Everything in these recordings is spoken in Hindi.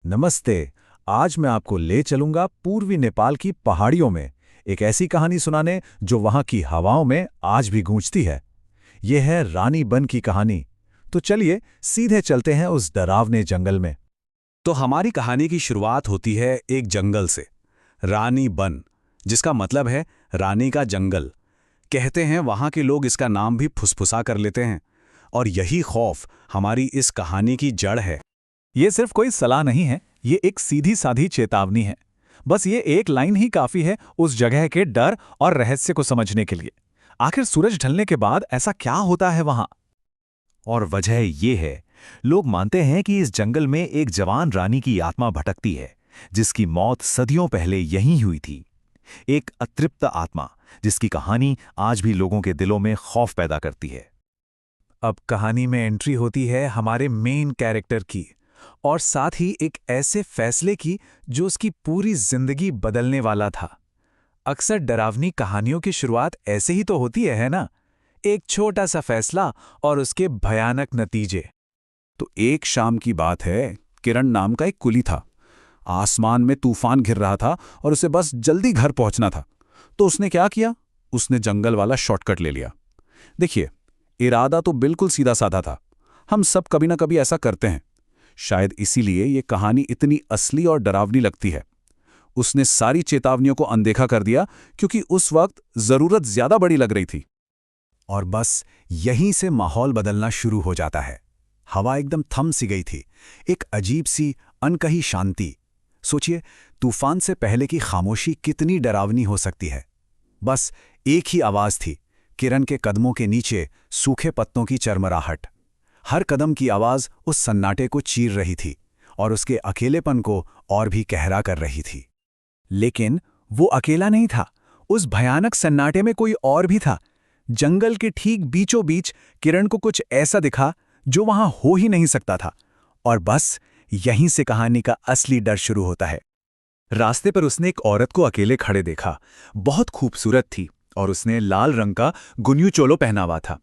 नमस्ते। आज मैं आपको ले चलूंगा पूर्वी नेपाल की पहाड़ियों में एक ऐसी कहानी सुनाने जो वहां की हवाओं में आज भी गूंजती है। यह है रानी बन की कहानी। तो चलिए सीधे चलते हैं उस डरावने जंगल में। तो हमारी कहानी की शुरुआत होती है एक जंगल से। रानी बन, जिसका मतलब है रानी का जंगल। कहते हैं वहां के लोग इसका नाम भी फुसफुसा कर लेते हैं। और यही खौफ हमारी इस कहानी की जड़ है। ये सिर्फ कोई सलाह नहीं है, ये एक सीधी साधी चेतावनी है। बस ये एक लाइन ही काफी है उस जगह के डर और रहस्य को समझने के लिए। आखिर सूरज ढलने के बाद ऐसा क्या होता है वहां? और वजह ये है, लोग मानते हैं कि इस जंगल में एक जवान रानी की आत्मा भटकती है, जिसकी मौत सदियों पहले यहीं हुई थी। एक अतृप्त आत्मा, जिसकी कहानी आज भी लोगों के दिलों में खौफ पैदा करती है। अब कहानी में एंट्री होती है हमारे मेन कैरेक्टर की, और साथ ही एक ऐसे फैसले की जो उसकी पूरी जिंदगी बदलने वाला था। अक्सर डरावनी कहानियों की शुरुआत ऐसे ही तो होती है ना? एक छोटा सा फैसला और उसके भयानक नतीजे। तो एक शाम की बात है, किरण नाम का एक कुली था। आसमान में तूफान घिर रहा था और उसे बस जल्दी घर पहुंचना था। तो उसने क्या किया? उसने जंगल वाला शॉर्टकट ले लिया। देखिए, इरादा तो बिल्कुल सीधा साधा था। हम सब कभी ना कभी ऐसा करते हैं। शायद इसीलिए ये कहानी इतनी असली और डरावनी लगती है। उसने सारी चेतावनियों को अनदेखा कर दिया क्योंकि उस वक्त जरूरत ज्यादा बड़ी लग रही थी। और बस यहीं से माहौल बदलना शुरू हो जाता है। हवा एकदम थम सी गई थी, एक अजीब सी अनकही शांति। सोचिए, तूफान से पहले की खामोशी कितनी डरावनी हो सकती है। बस एक ही आवाज थी, किरण के कदमों के नीचे सूखे पत्तों की चरमराहट। हर कदम की आवाज उस सन्नाटे को चीर रही थी और उसके अकेलेपन को और भी गहरा कर रही थी। लेकिन वो अकेला नहीं था। उस भयानक सन्नाटे में कोई और भी था। जंगल के ठीक बीचों बीच किरण को कुछ ऐसा दिखा जो वहां हो ही नहीं सकता था। और बस यहीं से कहानी का असली डर शुरू होता है। रास्ते पर उसने एक औरत को अकेले खड़े देखा। बहुत खूबसूरत थी और उसने लाल रंग का गुन्यू चोलो पहना हुआ था।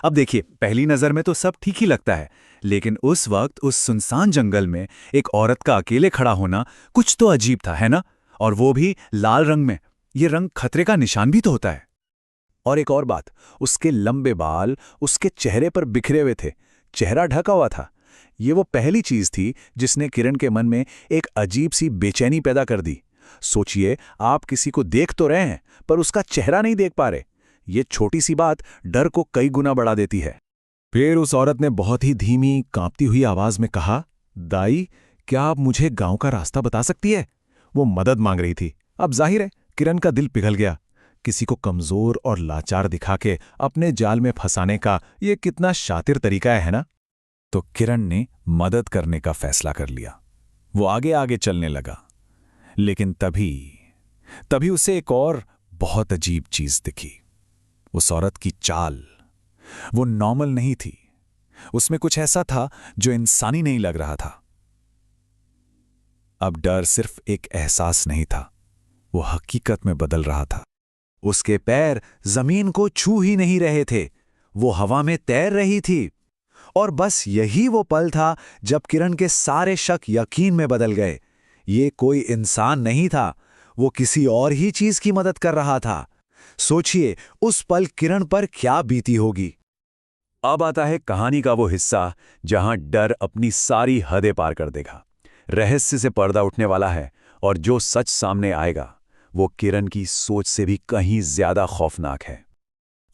अब देखिए, पहली नजर में तो सब ठीक ही लगता है, लेकिन उस वक्त उस सुनसान जंगल में एक औरत का अकेले खड़ा होना कुछ तो अजीब था, है ना? और वो भी लाल रंग में। ये रंग खतरे का निशान भी तो होता है। और एक और बात, उसके लंबे बाल उसके चेहरे पर बिखरे हुए थे, चेहरा ढका हुआ था। ये वो पहली चीज थी जिसने किरण के मन में एक अजीब सी बेचैनी पैदा कर दी। सोचिए, आप किसी को देख तो रहे हैं पर उसका चेहरा नहीं देख पा रहे। ये छोटी सी बात डर को कई गुना बढ़ा देती है। फिर उस औरत ने बहुत ही धीमी, कांपती हुई आवाज में कहा, दाई, क्या आप मुझे गांव का रास्ता बता सकती है? वो मदद मांग रही थी। अब जाहिर है, किरण का दिल पिघल गया। किसी को कमजोर और लाचार दिखा के अपने जाल में फंसाने का ये कितना शातिर तरीका है ना? तो किरण ने मदद करने का फैसला कर लिया। वो आगे आगे चलने लगा। लेकिन तभी तभी उसे एक और बहुत अजीब चीज दिखी। उस औरत की चाल, वो नॉर्मल नहीं थी। उसमें कुछ ऐसा था जो इंसानी नहीं लग रहा था। अब डर सिर्फ एक एहसास नहीं था, वो हकीकत में बदल रहा था। उसके पैर जमीन को छू ही नहीं रहे थे, वो हवा में तैर रही थी। और बस यही वो पल था जब किरण के सारे शक यकीन में बदल गए। ये कोई इंसान नहीं था, वो किसी और ही चीज की मदद कर रहा था। सोचिए, उस पल किरण पर क्या बीती होगी। अब आता है कहानी का वो हिस्सा जहां डर अपनी सारी हदें पार कर देगा। रहस्य से पर्दा उठने वाला है और जो सच सामने आएगा वो किरण की सोच से भी कहीं ज्यादा खौफनाक है।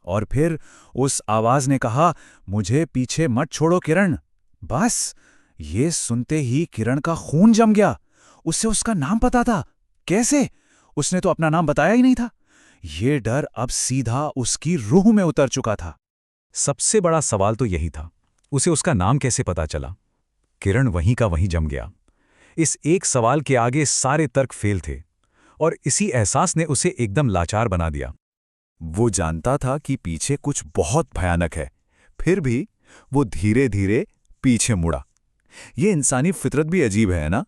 और फिर उस आवाज ने कहा, मुझे पीछे मत छोड़ो किरण। बस ये सुनते ही किरण का खून जम गया। उसे उसका नाम पता था। कैसे? उसने तो अपना नाम बताया ही नहीं था। ये डर अब सीधा उसकी रूह में उतर चुका था। सबसे बड़ा सवाल तो यही था, उसे उसका नाम कैसे पता चला? किरण वहीं का वहीं जम गया। इस एक सवाल के आगे सारे तर्क फेल थे और इसी एहसास ने उसे एकदम लाचार बना दिया। वो जानता था कि पीछे कुछ बहुत भयानक है, फिर भी वो धीरे धीरे पीछे मुड़ा। ये इंसानी फितरत भी अजीब है ना?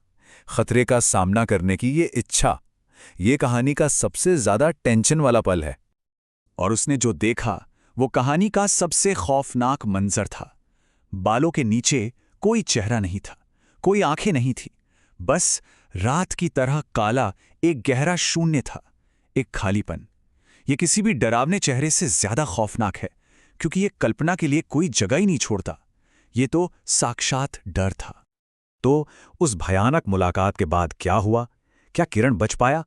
खतरे का सामना करने की ये इच्छा, ये कहानी का सबसे ज्यादा टेंशन वाला पल है। और उसने जो देखा वो कहानी का सबसे खौफनाक मंजर था। बालों के नीचे कोई चेहरा नहीं था, कोई आंखें नहीं थी, बस रात की तरह काला एक गहरा शून्य था, एक खालीपन। ये किसी भी डरावने चेहरे से ज्यादा खौफनाक है, क्योंकि ये कल्पना के लिए कोई जगह ही नहीं छोड़ता। ये तो साक्षात डर था। तो उस भयानक मुलाकात के बाद क्या हुआ? क्या किरण बच पाया?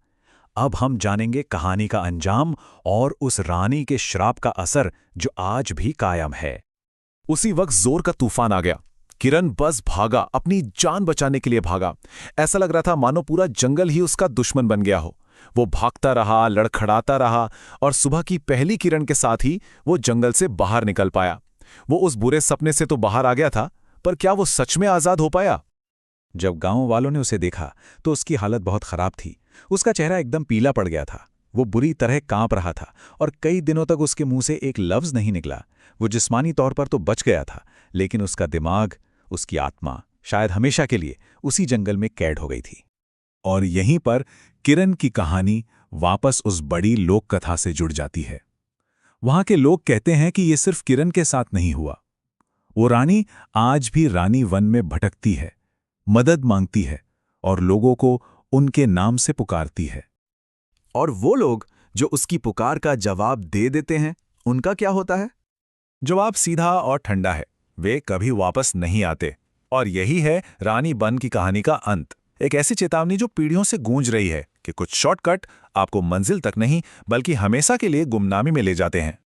अब हम जानेंगे कहानी का अंजाम और उस रानी के श्राप का असर जो आज भी कायम है। उसी वक्त जोर का तूफान आ गया। किरण बस भागा, अपनी जान बचाने के लिए भागा। ऐसा लग रहा था मानो पूरा जंगल ही उसका दुश्मन बन गया हो। वो भागता रहा, लड़खड़ाता रहा, और सुबह की पहली किरण के साथ ही वो जंगल से बाहर निकल पाया। वो उस बुरे सपने से तो बाहर आ गया था, पर क्या वो सच में आजाद हो पाया? जब गांव वालों ने उसे देखा तो उसकी हालत बहुत खराब थी। उसका चेहरा एकदम पीला पड़ गया था। वो बुरी तरह कांप रहा था और कई दिनों तक उसके मुंह से एक लफ्ज नहीं निकला। वो जिस्मानी तौर पर तो बच गया था, लेकिन उसका दिमाग, उसकी आत्मा शायद हमेशा के लिए उसी जंगल में कैद हो गई थी। और यहीं पर किरण की कहानी वापस उस बड़ी लोक कथा से जुड़ जाती है। वहां के लोग कहते हैं कि ये सिर्फ किरण के साथ नहीं हुआ। वो रानी आज भी रानी वन में भटकती है, मदद मांगती है और लोगों को उनके नाम से पुकारती है। और वो लोग जो उसकी पुकार का जवाब दे देते हैं, उनका क्या होता है? जवाब सीधा और ठंडा है, वे कभी वापस नहीं आते। और यही है रानी बन की कहानी का अंत। एक ऐसी चेतावनी जो पीढ़ियों से गूंज रही है कि कुछ शॉर्टकट आपको मंजिल तक नहीं बल्कि हमेशा के लिए गुमनामी में ले जाते हैं।